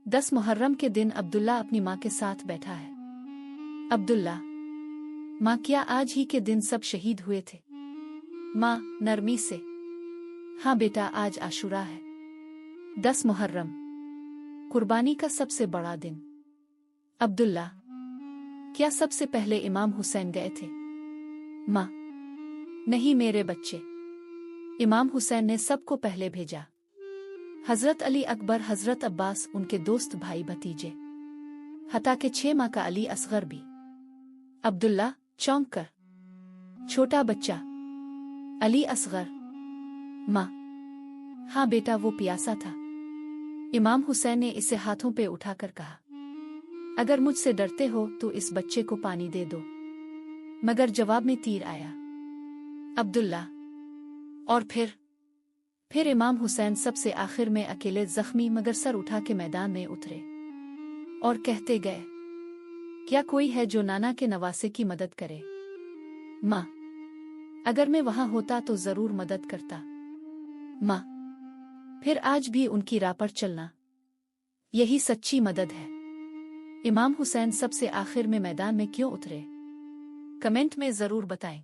10 मुहर्रम के दिन अब्दुल्ला अपनी माँ के साथ बैठा है। अब्दुल्ला, माँ क्या आज ही के दिन सब शहीद हुए थे? माँ नरमी से, हाँ बेटा आज आशुरा है। 10 मुहर्रम कुर्बानी का सबसे बड़ा दिन। अब्दुल्ला, क्या सबसे पहले इमाम हुसैन गए थे? माँ नहीं मेरे बच्चे, इमाम हुसैन ने सबको पहले भेजा। हजरत अली अकबर, हजरत अब्बास, उनके दोस्त भाई भतीजे, हता के 6 माह का अली असगर भी। अब्दुल्ला चौंक कर, छोटा बच्चा अली असगर, माँ हाँ बेटा वो प्यासा था। इमाम हुसैन ने इसे हाथों पे उठाकर कहा, अगर मुझसे डरते हो तो इस बच्चे को पानी दे दो। मगर जवाब में तीर आया। अब्दुल्ला, और फिर इमाम हुसैन सबसे आखिर में अकेले जख्मी मगर सर उठा के मैदान में उतरे और कहते गए, क्या कोई है जो नाना के नवासे की मदद करे? माँ अगर मैं वहां होता तो जरूर मदद करता। माँ फिर आज भी उनकी राह पर चलना, यही सच्ची मदद है। इमाम हुसैन सबसे आखिर में मैदान में क्यों उतरे? कमेंट में जरूर बताएं।